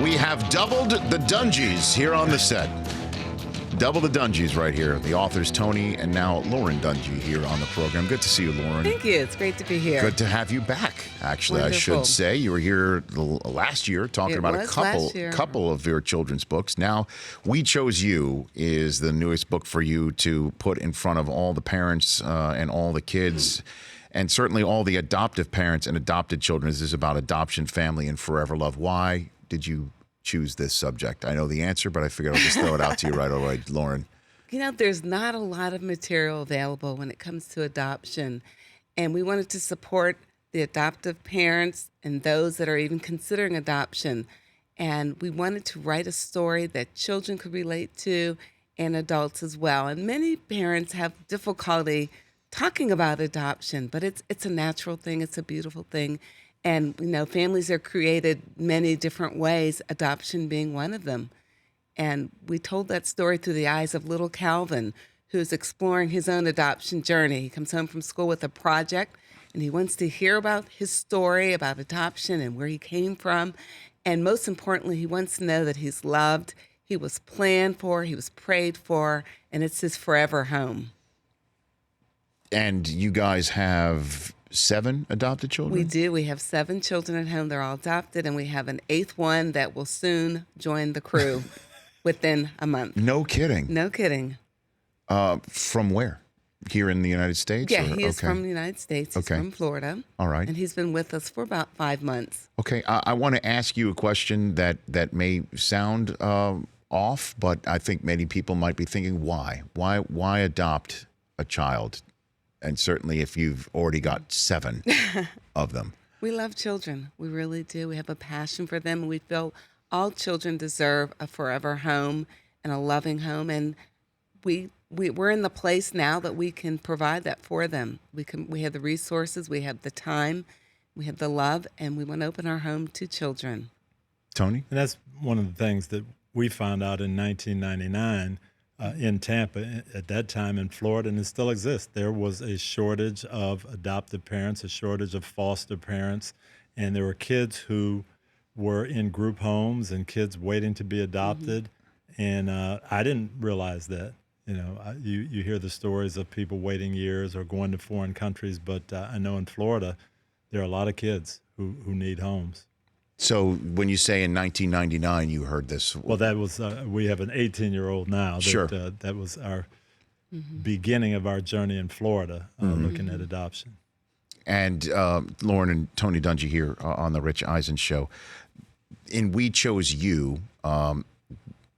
We have doubled the Dungys here on the set. Double the Dungys right here. The authors, Tony, and now Lauren Dungy here on the program. Good to see you, Lauren. Thank you. It's great to be here. Good to have you back, actually. Wonderful. I should say. You were here last year talking about a couple of your children's books. Now, We Chose You is the newest book for you to put in front of all the parents and all the kids, and certainly all the adoptive parents and adopted children. This is about adoption, family, and forever love. Why did you choose this subject? I know the answer, but I figured I'll just throw it out to you right away, Lauren. You know, there's not a lot of material available when it comes to adoption, and we wanted to support the adoptive parents and those that are even considering adoption. And we wanted to write a story that children could relate to and adults as well. And many parents have difficulty talking about adoption, but it's a natural thing. It's a beautiful thing. And, you know, families are created many different ways, adoption being one of them. And we told that story through the eyes of little Calvin, who's exploring his own adoption journey. He comes home from school with a project, and he wants to hear about his story, about adoption and where he came from. And most importantly, he wants to know that he's loved, he was planned for, he was prayed for, and it's his forever home. And you guys have 7 adopted children? We do. We have 7 children at home. They're all adopted, and we have an 8th one that will soon join the crew within a month. No kidding. No kidding. From where? Here in the United States? Yeah, he is from the United States. He's from Florida. All right. And he's been with us for about 5 months. Okay. I want to ask you a question that may sound off, but I think many people might be thinking, why? Why adopt a child? And certainly if you've already got 7 of them. We love children. We really do. We have a passion for them. And we feel all children deserve a forever home and a loving home. And we're in the place now that we can provide that for them. We have the resources, we have the time, we have the love, and we want to open our home to children. Tony? And that's one of the things that we found out in 1999 in Tampa, at that time in Florida, and it still exists. There was a shortage of adoptive parents, a shortage of foster parents, and there were kids who were in group homes and kids waiting to be adopted. And I didn't realize that. You know, you hear the stories of people waiting years or going to foreign countries, but I know in Florida there are a lot of kids who need homes. So when you say in 1999 you heard this. Well, that was, we have an 18-year-old now. Sure. That was our beginning of our journey in Florida, looking at adoption. And Lauren and Tony Dungy here on the Rich Eisen Show. In We Chose You,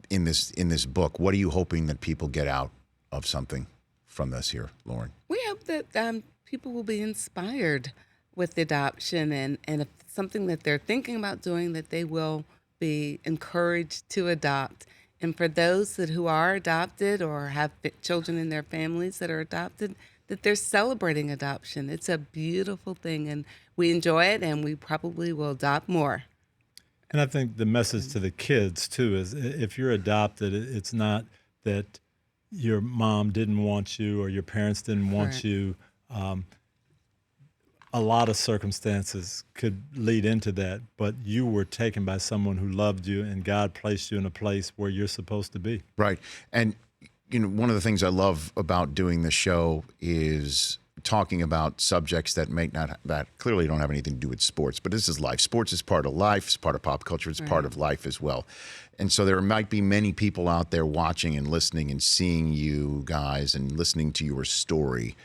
in this book, what are you hoping that people get out of something from this here, Lauren? We hope that people will be inspired with adoption, and if something that they're thinking about doing, that they will be encouraged to adopt. And for those who are adopted or have children in their families that are adopted, that they're celebrating adoption. It's a beautiful thing, and we enjoy it, and we probably will adopt more. And I think the message to the kids, too, is if you're adopted, it's not that your mom didn't want you or your parents didn't want you. A lot of circumstances could lead into that, but you were taken by someone who loved you, and God placed you in a place where you're supposed to be. Right. And, you know, one of the things I love about doing the show is talking about subjects that clearly don't have anything to do with sports, but this is life. Sports is part of life, it's part of pop culture, it's part of life as well. And so there might be many people out there watching and listening and seeing you guys and listening to your story.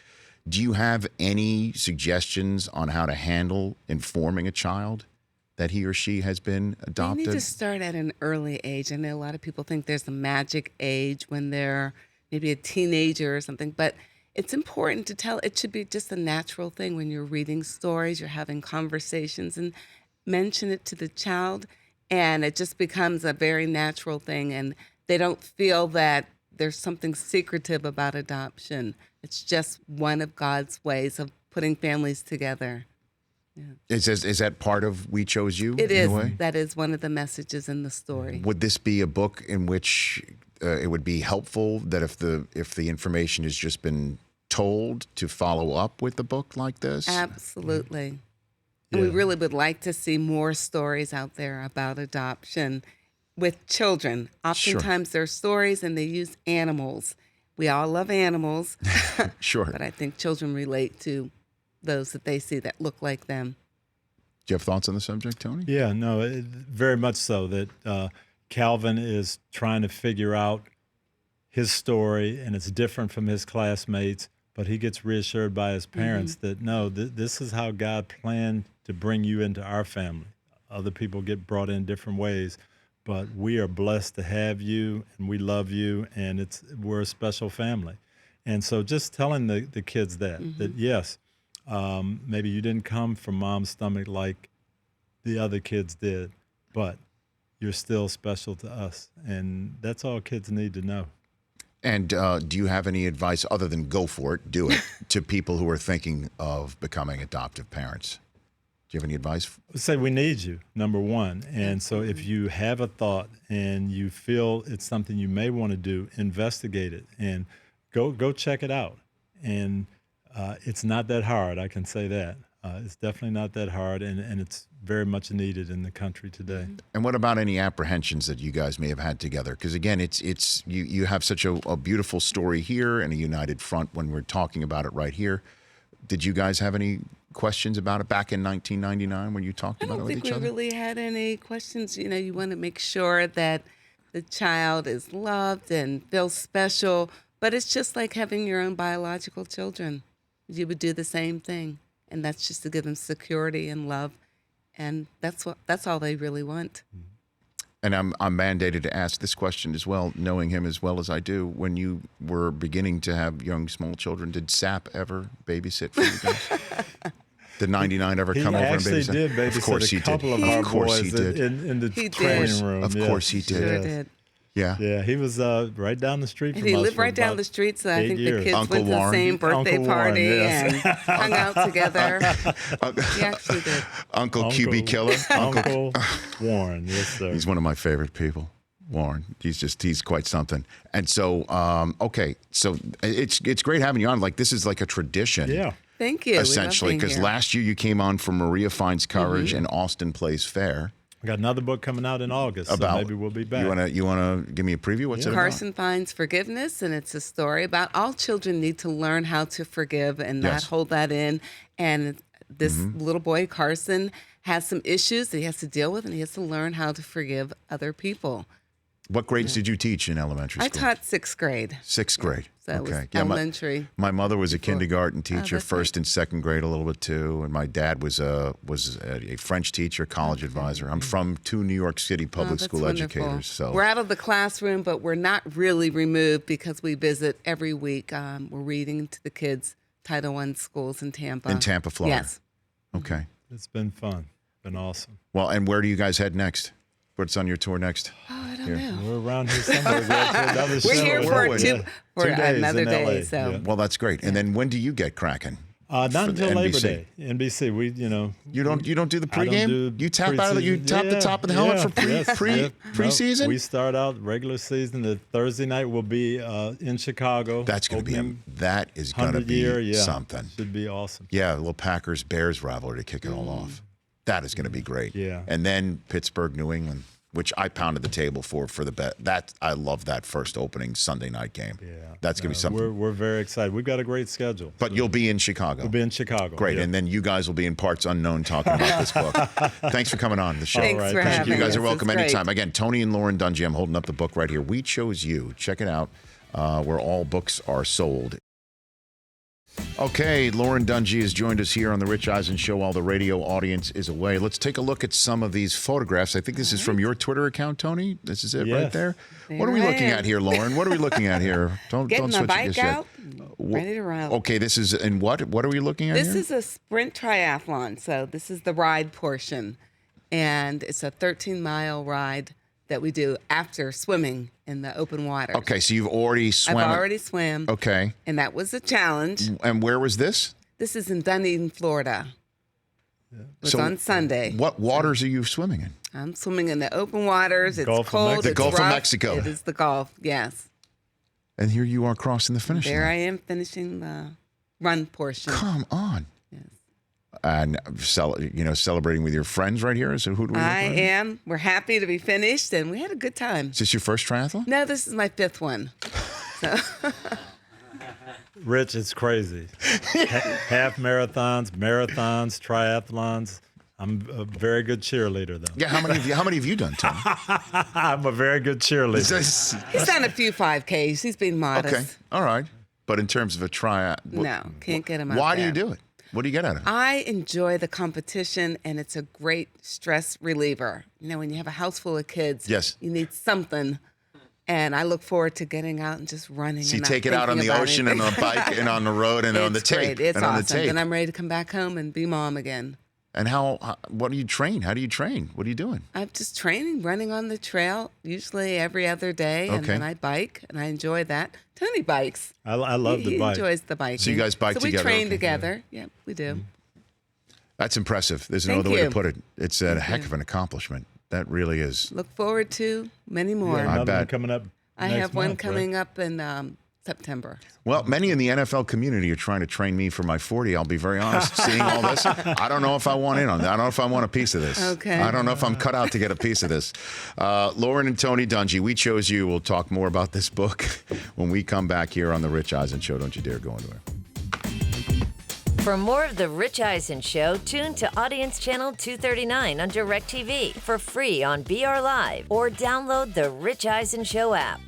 Do you have any suggestions on how to handle informing a child that he or she has been adopted? You need to start at an early age. I know a lot of people think there's a magic age when they're maybe a teenager or something, but it's important to tell. It should be just a natural thing when you're reading stories, you're having conversations, and mention it to the child, and it just becomes a very natural thing, and they don't feel that there's something secretive about adoption. It's just one of God's ways of putting families together. Yeah. Is that part of We Chose You? It is. That is one of the messages in the story. Would this be a book in which it would be helpful that if the information has just been told, to follow up with a book like this? Absolutely. And we Yeah. really would like to see more stories out there about adoption with children. Oftentimes there are stories and they use animals. We all love animals, Sure. but I think children relate to those that they see that look like them. Do you have thoughts on the subject, Tony? Yeah, no, very much so. That Calvin is trying to figure out his story, and it's different from his classmates, but he gets reassured by his parents that, no, this is how God planned to bring you into our family. Other people get brought in different ways, but we are blessed to have you, and we love you, and we're a special family. And so just telling the kids that yes, maybe you didn't come from mom's stomach like the other kids did, but you're still special to us. And that's all kids need to know. And do you have any advice other than go for it, do it, to people who are thinking of becoming adoptive parents? Do you have any advice? Say we need you, number one. And so if you have a thought and you feel it's something you may want to do, investigate it and go check it out. And it's not that hard, I can say that. It's definitely not that hard, and it's very much needed in the country today. And what about any apprehensions that you guys may have had together? Because again, you have such a beautiful story here and a united front when we're talking about it right here. Did you guys have any questions about it back in 1999 when you talked about it with each I don't think we other? really had any questions. You know, you want to make sure that the child is loved and feels special, but it's just like having your own biological children. You would do the same thing, and that's just to give them security and love, and that's all they really want. And I'm mandated to ask this question as well, knowing him as well as I do. When you were beginning to have young, small children, did Sap ever babysit for you guys? Did 99 ever come over and babysit? He actually did babysit Of course a he couple did. of our Of course he boys did. in the He did. training room. Of course he did. Sure Yes. did. Yeah. Yeah, he was right down the street And from he us lived for right down about the street, so I 8 think years. the kids Uncle went to the Warren. same birthday Uncle Warren, party yes. and hung out together. He actually did. Uncle QB Killer. Uncle Warren, yes, sir. He's one of my favorite people, Warren. He's quite something. And so, okay, so it's great having you on. Like, this is like a tradition. Yeah. Thank you. We love Essentially, being because here. last year you came on for Maria Finds Courage and Austin Plays Fair. We got another book coming out in August, so maybe we'll be back. You wanna give me a preview? What's it about? Carson Finds Forgiveness, and it's a story about all children need to learn how to forgive and not Yes. hold that in. And this little boy, Carson, has some issues that he has to deal with, and he has to learn how to forgive other people. What grades did you teach in elementary I school? taught sixth grade, Sixth grade. so it was okay. elementary. My mother was a kindergarten teacher, that's first and second grade a little bit too, and my dad was a French teacher, college advisor. I'm from two New York City public That's school wonderful. educators, so We're out of the classroom, but we're not really removed because we visit every week. We're reading to the kids Title I schools in Tampa. in Tampa, Florida. Yes. Okay. It's been fun, been awesome. Well, and where do you guys head next? What's on your tour next? Oh, I don't Here. know. We're around here somewhere. We're another We're show. here for Yeah. for 2 days another in day. LA. So Yeah. Well, that's great. And then when do you get cracking? Not For the until Labor NBC. Day. NBC, You don't do the I don't pregame? do You tap out of the, you preseason. tap the Yeah, top of the helmet yeah, for preseason? No, we start out regular season. The Thursday night will be in Chicago. That is gonna 100 be year, yeah. something. Should be awesome. Yeah, a little Packers Bears rivalry to kick it all off. That is going to be great. Yeah. And then Pittsburgh, New England, which I pounded the table for the bet. That I love that first opening Sunday night game. Yeah, That's going to be something. We're very excited. We've got a great schedule. But you'll be in Chicago. We'll be in Chicago. Great. Yeah. And then you guys will be in parts unknown talking about this book. Thanks for coming on the show. Thanks All right, for thank having You guys us. are welcome It's great. anytime. Again, Tony and Lauren Dungy. I'm holding up the book right here. We Chose You. Check it out where all books are sold. Okay, Lauren Dungy has joined us here on the Rich Eisen Show while the radio audience is away. Let's take a look at some of these photographs. I think this is from your Twitter account, Tony. This is it right Yes. there. There What are we I looking am. at here, Lauren? What are we looking at here? Don't Getting my switch it bike just yet. out, ready to ride. Okay, this is in what? What are we looking at This here? is a sprint triathlon, so this is the ride portion. And it's a 13-mile ride that we do after swimming in the open water. Okay, so you've already swam. I've already swam, Okay. and that was a challenge. And where was this? This is in Dungy, Florida. It was So on Sunday. What waters are you swimming in? I'm swimming in the open waters. It's Gulf of cold. Mexico. The it's Gulf of rough. Mexico. It is the Gulf, yes. And here you are crossing the finish There line. I am finishing the run portion. Come on. Yes. And celebrating with your friends right here. So who do we? I am. We're happy to be finished, and we had a good time. Is this your first triathlon? No, this is my 5th one. So. Rich, it's crazy. Half marathons, triathlons. I'm a very good cheerleader, though. Yeah. How many have you done, Tony? I'm a very good cheerleader. He's done a few 5Ks. He's been modest. Okay. All right. But in terms of a No, can't get him out Why do there. you do it? What do you get out of it? I enjoy the competition, and it's a great stress reliever. When you have a house full of kids, Yes. you need something. And I look forward to getting out and just running. So you and not take it out on thinking the about ocean and on anything. the bike and on the road and on the It's tape. great. It's and on the awesome. tape. Then I'm ready to come back home and be mom again. And what do you train? How do you train? What are you doing? I'm just training, running on the trail, usually every other day. And Okay. then I bike, and I enjoy that. Tony bikes. I love he the bike. enjoys the biking. So you guys bike So we together, train okay. together. Yeah, we do. That's impressive. There's no Thank other way to you. put it. It's a heck of an accomplishment. That really is. Look forward to many more. Yeah, another bet. one coming up. I next have one month, right? coming up in September. Well, many in the NFL community are trying to train me for my 40. I'll be very honest. Seeing all this, I don't know if I want in on that. I don't know if I want a piece of this. Okay. I don't know if I'm cut out to get a piece of this. Lauren and Tony Dungy, we chose you. We'll talk more about this book when we come back here on The Rich Eisen Show. Don't you dare go anywhere. For more of The Rich Eisen Show, tune to Audience Channel 239 on DirecTV for free on BR Live or download the Rich Eisen Show app.